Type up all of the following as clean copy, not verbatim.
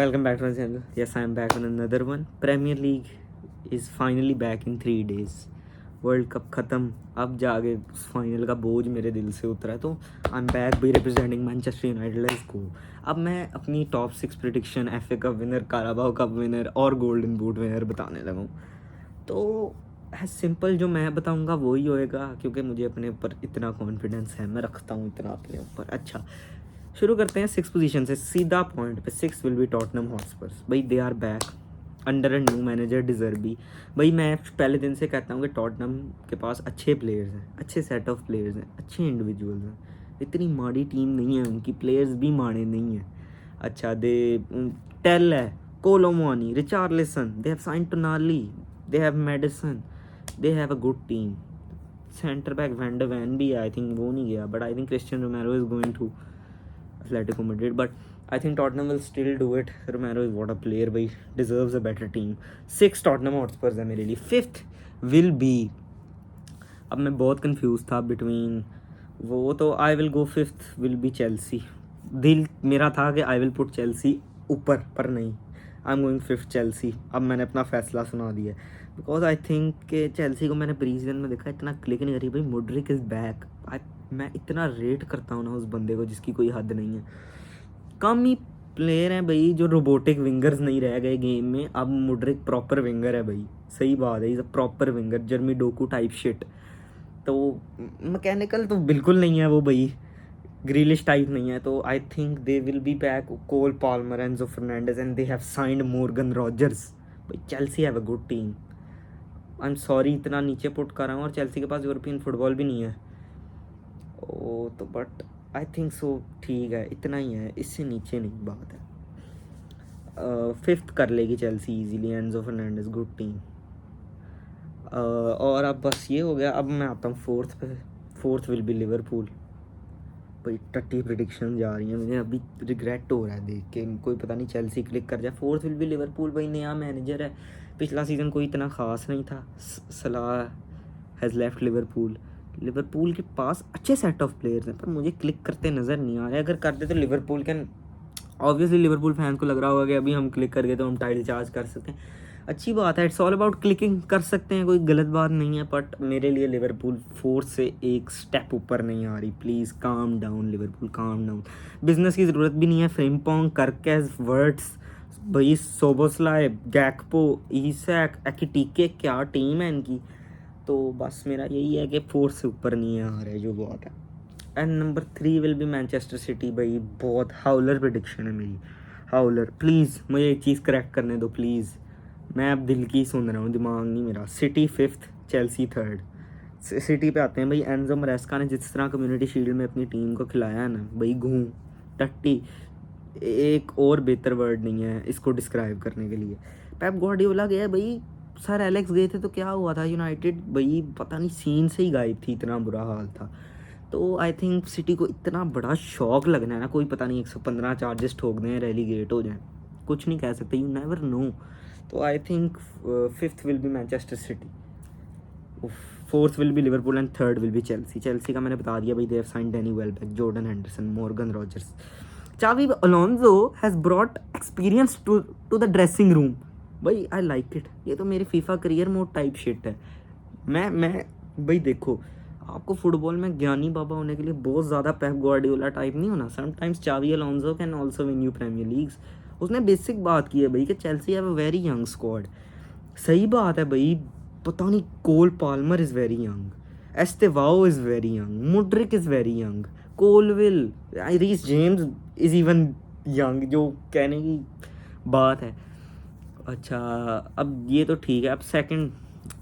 Welcome back to my channel. Yes, I am back on another one. Premier League is finally back in 3 days. World cup ख़त्म, अब जाके उस final का बोझ मेरे दिल से उतरा, तो I am back by representing Manchester United. Let's go. अब मैं अपनी top 6 prediction, FA cup winner, Carabao cup winner और गोल्डन बूट विनर बताने लगा हूँ। तो सिंपल जो मैं बताऊँगा वही होएगा, क्योंकि मुझे अपने ऊपर इतना कॉन्फिडेंस है, मैं रखता हूँ इतना अपने ऊपर। अच्छा, शुरू करते हैं 6 पोजीशन से, सीधा पॉइंट पे। 6 विल बी टॉटनहम हॉटस्पर्स। भाई they are back under a new manager De Zerbi. भाई मैं पहले दिन से कहता हूँ कि टॉटनहम के पास अच्छे प्लेयर्स हैं, अच्छे सेट ऑफ प्लेयर्स हैं, अच्छे इंडिविजुअल्स हैं, इतनी माड़ी टीम नहीं है उनकी, प्लेयर्स भी माड़े नहीं हैं। अच्छा, दे टेल है, Kolo Muani, Richarlison, they have sign Tonali, they have Maddison, they have a good team. Centre back Van de Ven भी है, आई थिंक वो नहीं गया, but I think Cristian Romero is going to Atletico Madrid, but I think Tottenham will still do it. Romero is what a player, भाई deserves a better team. 6 Tottenham Hotspurs है मेरे लिए. 5th will be, अब मैं बहुत confuse था between वो, तो I will go 5th will be Chelsea. दिल मेरा था कि आई विल पुट Chelsea ऊपर, पर नहीं, I am going 5th Chelsea. अब मैंने अपना फैसला सुना दिया, बिकॉज आई थिंक कि Chelsea को मैंने प्री सीजन में देखा, इतना क्लिक नहीं करी। भाई मुड्रिक इज़ बैक, मैं इतना रेट करता हूँ ना उस बंदे को जिसकी कोई हद नहीं है। कम ही प्लेयर हैं भाई जो रोबोटिक विंगर्स नहीं रह गए गेम में, अब मुड्रिक प्रॉपर विंगर है भाई, सही बात है, is a proper winger, जर्मी Docu type shit. तो मैकेनिकल तो बिल्कुल नहीं है वो भाई, ग्रीलिश टाइप नहीं है। तो I think they will be back, Cole Palmer, Enzo Fernandez, and they have signed Morgan Rogers. भाई Chelsea have a good team. I am sorry इतना नीचे पुट कर रहा हूँ, और चेल्सी के पास यूरोपियन फुटबॉल भी नहीं है। ओ तो बट आई थिंक सो ठीक है, इतना ही है, इससे नीचे नहीं बात है। 5th कर लेगी Chelsea easily, Enzo Fernandez good team. और अब बस ये हो गया। अब मैं आता हूँ 4th पे। 4th will be Liverpool. भाई टट्टी प्रिडिक्शन जा रही है, मुझे अभी रिग्रेट हो रहा है देख के, कोई पता नहीं चेल्सी क्लिक कर जाए। 4th will be Liverpool. भाई नया मैनेजर है, पिछला सीज़न कोई इतना ख़ास नहीं था। सलाह हैज़ लेफ्ट लिवरपूल। लिवरपूल के पास अच्छे सेट ऑफ प्लेयर्स हैं, पर मुझे क्लिक करते नज़र नहीं आ रहे। अगर करते तो Liverpool can, obviously Liverpool fans को लग रहा होगा कि अभी हम क्लिक कर गए तो हम टाइटल चार्ज कर सकते हैं। अच्छी बात है, इट्स ऑल अबाउट क्लिकिंग, कर सकते हैं, कोई गलत बात नहीं है। बट मेरे लिए लिवरपूल 4 से एक स्टेप ऊपर नहीं आ रही। Please calm down Liverpool, calm down. Business की ज़रूरत भी नहीं है। फ्रिम्पोंग, करकेज, वर्ड्स, भाई सोबोस्लाय, गैकपो, ईसैक, एकिटीके, क्या टीम है इनकी। तो बस मेरा यही है कि 4 से ऊपर नहीं आ रहे, जो बात है। And number 3 will be Manchester city. भाई बहुत हाउलर प्रेडिक्शन है मेरी, हाउलर। प्लीज़ मुझे एक चीज़ करेक्ट करने दो प्लीज़, मैं अब दिल की सुन रहा हूँ, दिमाग नहीं मेरा। City 5th, Chelsea 3rd। City पे आते हैं भाई। एंजो मरेस्का ने जिस तरह कम्युनिटी शील्ड में अपनी टीम को खिलाया है ना भाई, घूम टट्टी, एक और बेहतर वर्ड नहीं है इसको डिस्क्राइब करने के लिए। पेप गार्डियोला गया भाई, सर एलेक्स गए थे तो क्या हुआ था, यूनाइटेड भाई पता नहीं सीन से ही गायब थी, इतना बुरा हाल था। तो आई थिंक सिटी को इतना बड़ा शॉक लगना है ना, कोई पता नहीं 115 चार्जेस ठोक दें, रेलीगेट हो जाए, कुछ नहीं कह सकते, यू नेवर नो। तो I think 5th will be Manchester City, 4th will be Liverpool, and 3rd will be Chelsea. Chelsea का मैंने बता दिया भाई, they have signed Danny Welbeck, Jordan Henderson, Morgan Rogers. चावी Alonso has brought experience to the dressing room. भाई I like it, ये तो मेरी FIFA career mode type shit है। मैं भाई देखो, आपको फुटबॉल में ज्ञानी बाबा होने के लिए बहुत ज़्यादा पेप गार्डियोला टाइप नहीं होना। समटाइम्स चावी Alonso can also win you Premier Leagues. उसने बेसिक बात की है भाई कि Chelsea have a very young squad. सही बात है भाई, पता नहीं, Cole Palmer is very young, Estevao is very young, Mudryk is very young, Colwill, Reece James is even young, जो कहने की बात है। अच्छा, अब ये तो ठीक है। अब सेकंड,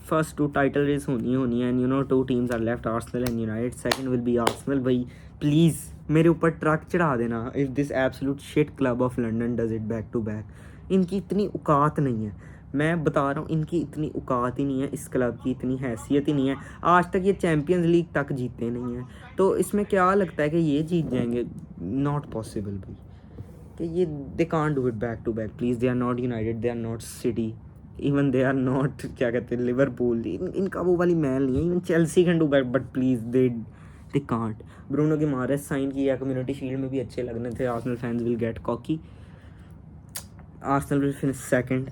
फर्स्ट 2 टाइटल रेस होनी है, and you know 2 teams are left, Arsenal and United. Second will be Arsenal. भाई प्लीज़ मेरे ऊपर ट्रक चढ़ा देना if this absolute shit club of London does it back to back. इनकी इतनी औकात नहीं है, मैं बता रहा हूँ, इनकी इतनी औकात ही नहीं है, इस क्लब की इतनी हैसियत ही नहीं है। आज तक ये चैम्पियंस लीग तक जीते नहीं हैं, तो इसमें क्या लगता है कि ये जीत जाएंगे? नॉट पॉसिबल भाई, कि ये they can't do it back to back. Please, they are not United, they are not City, even they are not, क्या कहते हैं, लिवरपूल। इनका वो वाली मैल नहीं है। Even Chelsea can do back, but please they can't. Bruno Guimaraes sign किया, कम्युनिटी शील्ड में भी अच्छे लगने थे। Arsenal fans will get cocky. Arsenal will finish second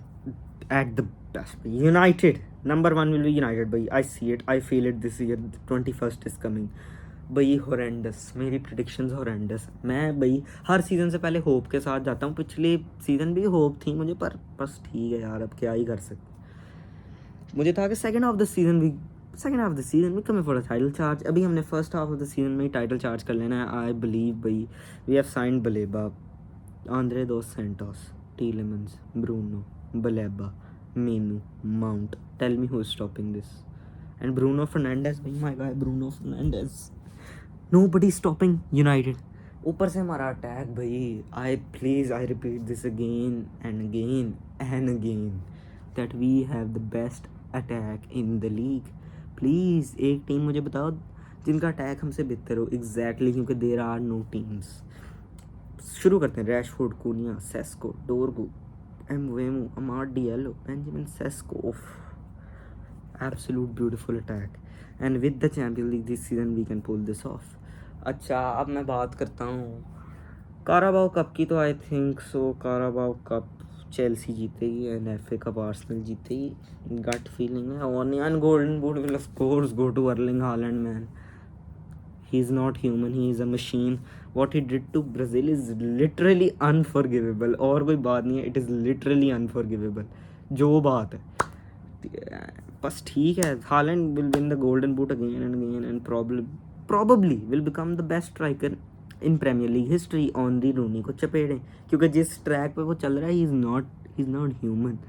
at the best. United, number one will be United भाई. I see it, I feel it this year. 21st is coming. भाई horrendous, मेरी predictions horrendous. मैं भाई हर season से पहले hope के साथ जाता हूँ. पिछले सीज़न भी होप थी मुझे, पर बस ठीक है यार, अब क्या ही कर सकते. मुझे था कि second half of the season भी coming for a title charge. अभी हमने first half of the season में ही टाइटल चार्ज कर लेना है. आई बिलीव भाई we have signed Baleba, Andre dos Santos, Tielemans, Bruno, Baleba, Mainoo, Mount. Tell me who is stopping this. And Bruno Fernandes भाई, my guy Bruno Fernandes. Nobody stopping United. ऊपर से हमारा attack भाई. I repeat this again and again that we have the best attack in the league. Please एक team मुझे बताओ जिनका attack हमसे बेहतर हो. एग्जैक्टली, क्योंकि देर आर नो टीम्स. शुरू करते हैं. Rashford, Cunha, Sesko, Dorgu, Mbeumo, Amad Diallo, Benjamin Sesko. Absolute beautiful attack. And with the champion league this season we can pull this off. अच्छा, अब मैं बात करता हूँ काराबाओ कप की. तो I think so Carabao cup Chelsea जीतेगी and FA cup Arsenal जीतेगी. गट फीलिंग है. और नहीं, and golden boot will of course go to Erling Haaland. Man, he is not human, he is a machine. What he did to Brazil is literally unforgivable. और कोई बात नहीं है, it is literally unforgivable. जो बात है बस ठीक है. Holland will win the golden boot again and probably will become the best striker in Premier League history. Henry Rooney को चपेड़ें, क्योंकि जिस ट्रैक पे वो चल रहा है, he is not human.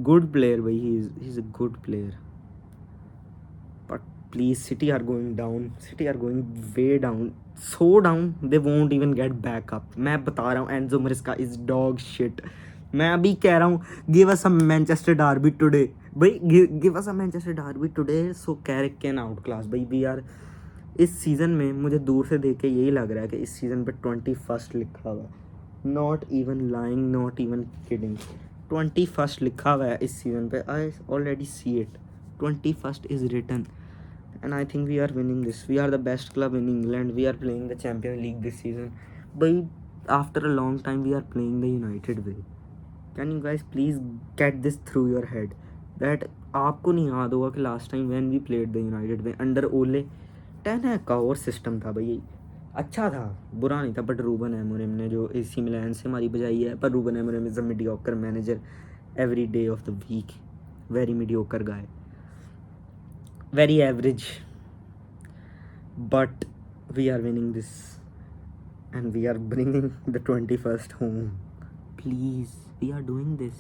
Good player भाई, he is a good player. Please, City are going down. City are going way down. So down, they won't even get back up. मैं बता रहा हूँ, Enzo Mariska is dog shit. मैं अभी कह रहा हूँ, give us a Manchester derby today. भाई give us a Manchester derby today so Carrick can outclass. भाई we are, इस सीज़न में मुझे दूर से देख के यही लग रहा है कि इस सीज़न पे 21st लिखा हुआ है. Not even lying, not even kidding. 21st लिखा हुआ है इस सीज़न पे. I already see it. 21st is written. And I think we are winning this. We are the best club in England. We are playing the Champions League this season. But after a long time, we are playing the United way. Can you guys please get this through your head? That आपको नहीं याद होगा कि last time when we played the United way under Ole, 10 का और system था भाई. अच्छा था, बुरा नहीं था. बट रूबन एमोरिम ने जो AC मिलान से हमारी बजाई है. पर Ruben Amorim is a mediocre manager every day of the week. Very mediocre guy. Very average, but we are winning this and we are bringing the 21st home. Please, we are doing this.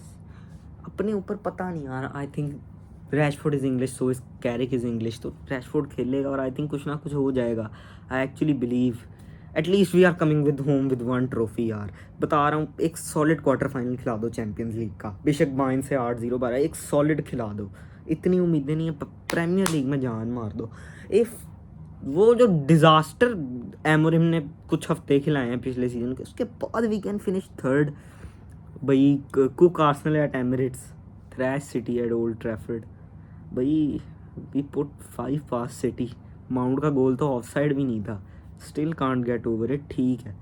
अपने ऊपर पता नहीं यार. I think Rashford is English, so is Carrick is English. तो Rashford खेलेगा और I think कुछ ना कुछ हो जाएगा. I actually believe at least we are coming with home with one trophy यार. बता रहा हूँ, एक सॉलिड क्वार्टर फाइनल खिला दो चैम्पियंस लीग का. बेशक बाइन से 8-0 बारह, एक सॉलिड खिला दो. इतनी उम्मीदें नहीं है. प्रीमियर लीग में जान मार दो. इफ़ वो जो डिज़ास्टर एमोरिम ने कुछ हफ्ते खिलाए हैं पिछले सीजन के, उसके बाद वी कैन फिनिश थर्ड. भाई cook Arsenal at Emirates, thrash City at Old Trafford. भाई we put 5 past City. Mount का गोल तो ऑफ साइड भी नहीं था. Still can't get over it. ठीक है,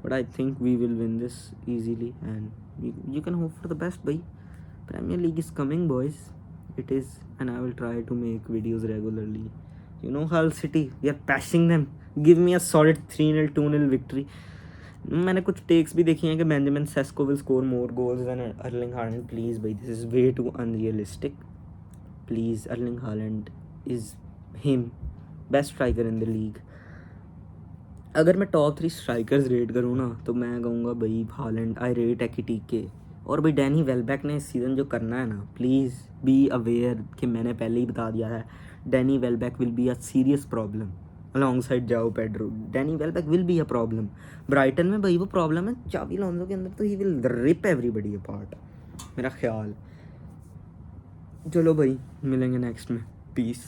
but I think we will win this easily and you can hope for the best. भाई Premier League is coming boys. It is, and I will try to make videos regularly. You know, Hull City, we are pashing them. Give me a solid 3-0, 2-0 victory. मैंने कुछ takes भी देखी हैं कि Benjamin Sesko will score more goals than Erling Haaland. Please भाई, this is way too unrealistic. Please, Erling Haaland is him, best striker in the league. अगर मैं top 3 strikers rate करूँ ना, तो मैं कहूँगा भाई हालैंड, आई रेट एकिटीके. और भाई डैनी वेलबैक ने इस सीज़न जो करना है ना, प्लीज़ बी अवेयर कि मैंने पहले ही बता दिया है. Danny Welbeck will be a serious problem alongside Joao Pedro. Danny Welbeck will be a problem. Brighton में भाई वो प्रॉब्लम है. चाबी लोन्जो के अंदर तो he will rip everybody apart, मेरा ख्याल. चलो भाई, मिलेंगे नेक्स्ट में. पीस.